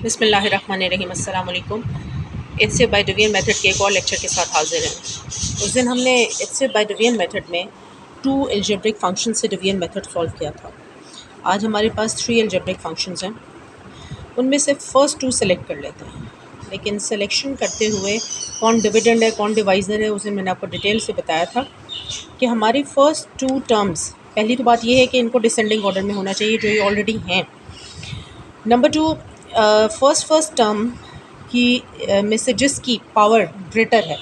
बिस्मिल्लाहिर्रहमानिर्रहीम अस्सलाम वालेकुम। इट्स बाय डिवीजन मेथड के एक और लेक्चर के साथ हाजिर हैं। उस दिन हमने इट्स बाय डिवीजन मेथड में 2 अलजेब्रिक फंक्शन से डिवीजन मेथड सॉल्व किया था। आज हमारे पास 3 अलजेब्रिक फंक्शंस हैं, उनमें से फ़र्स्ट 2 सेलेक्ट कर लेते हैं। लेकिन सिलेक्शन करते हुए कौन डिविडेंड है कौन डिवाइज़र है उसे मैंने आपको डिटेल से बताया था कि हमारी फ़र्स्ट 2 टर्म्स, पहली तो बात यह है कि इनको डिसेंडिंग ऑर्डर में होना चाहिए जो ये ऑलरेडी हैं। नंबर 2, फर्स्ट टर्म की में से जिसकी पावर ग्रेटर है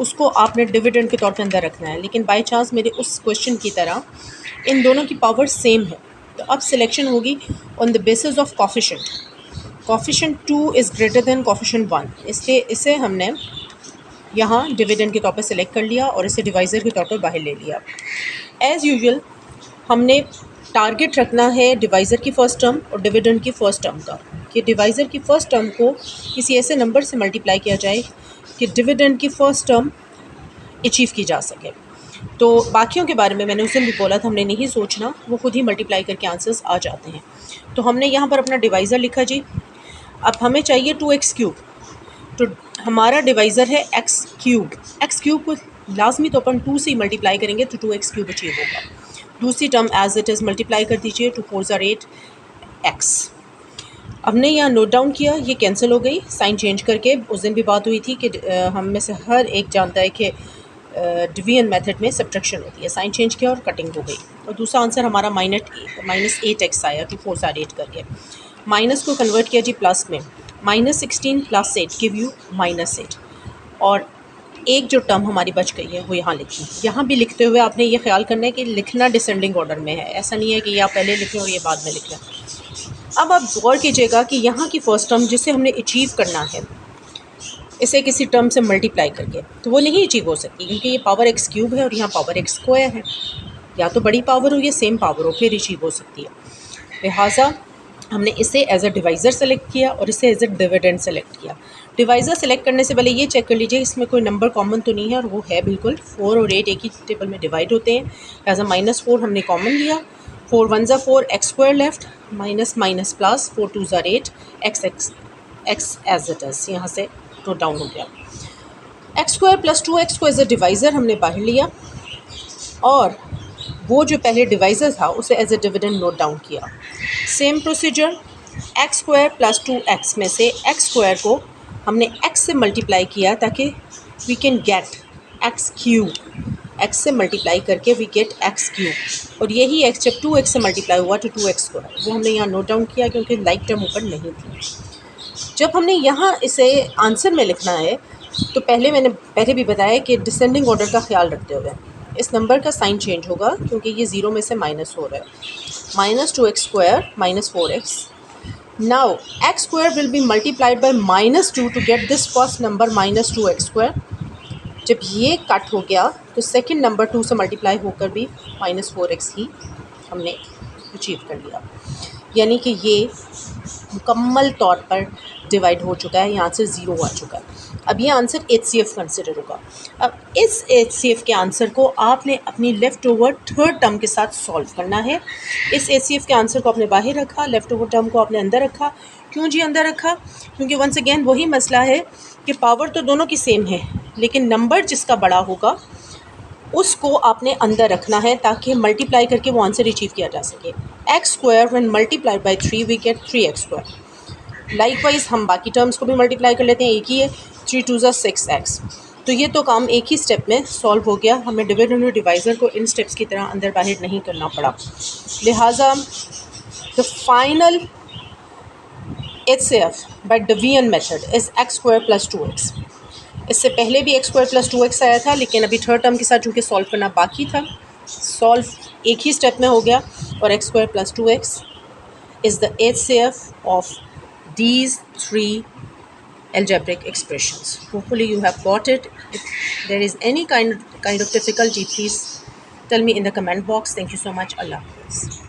उसको आपने डिविडेंड के तौर पे अंदर रखना है। लेकिन बाय चांस मेरे उस क्वेश्चन की तरह इन दोनों की पावर सेम है, तो अब सिलेक्शन होगी on the basis of coefficient 2 is greater than coefficient 1, इसलिए इसे हमने यहाँ डिविडेंड के तौर पे सिलेक्ट कर लिया और इसे डिवाइज़र के तौर पर बाहर ले लिया। एज़ यूजुअल हमने टारगेट रखना है डिवाइज़र की फ़र्स्ट टर्म और डिविडेंड की फ़र्स्ट टर्म का, कि डिवाइज़र की फ़र्स्ट टर्म को किसी ऐसे नंबर से मल्टीप्लाई किया जाए कि डिविडेंड की फ़र्स्ट टर्म अचीव की जा सके। तो बाकियों के बारे में मैंने उस दिन भी बोला था, हमने नहीं सोचना, वो खुद ही मल्टीप्लाई करके आंसर्स आ जाते हैं। तो हमने यहाँ पर अपना डिवाइज़र लिखा जी। अब हमें चाहिए 2x क्यूब, तो हमारा डिवाइज़र है एक्स क्यूब को लाजमी तौर पर 2 से मल्टीप्लाई करेंगे तो 2x क्यूब अचीव होगा। दूसरी term as it is multiply कर दीजिए, 2 4 ज़ा 8 x। हमने यहाँ नोट डाउन किया, ये कैंसिल हो गई साइन चेंज करके। उस दिन भी बात हुई थी कि हम में से हर एक जानता है कि डिवीजन मेथड में सब्ट्रैक्शन होती है। साइन चेंज किया और कटिंग हो गई, और दूसरा आंसर हमारा -8x आया, 2 4 ज़ा 8 करके। माइनस को कन्वर्ट किया जी प्लस में, -16 + 8 गिव यू -8। और एक जो टर्म हमारी बच गई है वो यहाँ लिखी। यहाँ भी लिखते हुए आपने ये ख्याल करना है कि लिखना डिसेंडिंग ऑर्डर में है, ऐसा नहीं है कि ये आप पहले लिखें और ये बाद में लिखें। अब आप गौर कीजिएगा कि यहाँ की फ़र्स्ट टर्म जिसे हमने अचीव करना है इसे किसी टर्म से मल्टीप्लाई करके, तो वो नहीं अचीव हो सकती, क्योंकि ये पावर x क्यूब है और यहाँ पावर x स्क्वायर है। या तो बड़ी पावर हो या सेम पावर हो फिर अचीव हो सकती है। लिहाजा हमने इसे एज अ डिवाइज़र सेलेक्ट किया और इसे एज अ डिविडेंड सेलेक्ट किया। डिवाइज़र सेलेक्ट करने से पहले ये चेक कर लीजिए इसमें कोई नंबर कॉमन तो नहीं है, और वो है बिल्कुल। 4 और 8 एक ही टेबल में डिवाइड होते हैं, एज अ -4 हमने कॉमन लिया। 4 1 ज़ा 4 x square left, minus minus plus 4 2 ज़ा 8 x एज इट इज़ यहाँ से नोट डाउन हो गया। x स्क्वायर प्लस 2x को एज अ डिवाइज़र हमने बाहर लिया, और वो जो पहले डिवाइज़र था उसे as a dividend note down किया। Same procedure, x square plus 2x में से x स्क्वायर को हमने x से मल्टीप्लाई किया ताकि we can get x cube. x से मल्टीप्लाई करके वी गेट x क्यूब, और यही x जब 2x से मल्टीप्लाई हुआ तो 2x स्क्वायर, वो हमने यहाँ नोट डाउन किया क्योंकि लाइक टर्म ऊपर नहीं थी। जब हमने यहाँ इसे आंसर में लिखना है तो पहले भी बताया कि डिसेंडिंग ऑर्डर का ख्याल रखते हुए इस नंबर का साइन चेंज होगा, क्योंकि ये 0 में से माइनस हो रहा है। -2x square -4x। Now x square will be multiplied by -2 to get this first number -2x square. जब ये कट हो गया तो सेकंड नंबर 2 से मल्टीप्लाई होकर भी -4x ही हमने अचीव कर लिया, यानी कि ये मुकम्मल तौर पर डिवाइड हो चुका है, यहाँ से 0 आ चुका है। अब ये आंसर HCF कंसिडर होगा। अब इस HCF के आंसर को आपने अपनी लेफ़्ट ओवर थर्ड टर्म के साथ सॉल्व करना है। इस HCF के आंसर को आपने बाहर रखा, लेफ़्ट ओवर टर्म को आपने अंदर रखा। क्यों जी अंदर रखा? क्योंकि वंस अगेन वही मसला है कि पावर तो दोनों की सेम है, लेकिन नंबर जिसका बड़ा होगा उसको आपने अंदर रखना है ताकि मल्टीप्लाई करके वो आंसर अचीव किया जा सके। x square when multiplied by 3 we get 3x square. Likewise हम बाकी टर्म्स को भी मल्टीप्लाई कर लेते हैं, एक ही है, 3 2 ज़ा 6x। तो ये तो काम एक ही स्टेप में सॉल्व हो गया, हमें डिविडेंड और डिवाइज़र को इन स्टेप्स की तरह अंदर बाहर नहीं करना पड़ा। लिहाजा the final HCF by division method is x square plus 2x। इससे पहले भी x स्क्वायर प्लस 2x आया था, लेकिन अभी थर्ड टर्म के साथ चूँकि सॉल्व करना बाकी था, सॉल्व एक ही स्टेप में हो गया, और x square plus 2x is the HCF of these 3 algebraic expressions. Hopefully you have got it. If there is any kind of difficulty, please tell me in the comment box. Thank you so much. Allah Hafiz.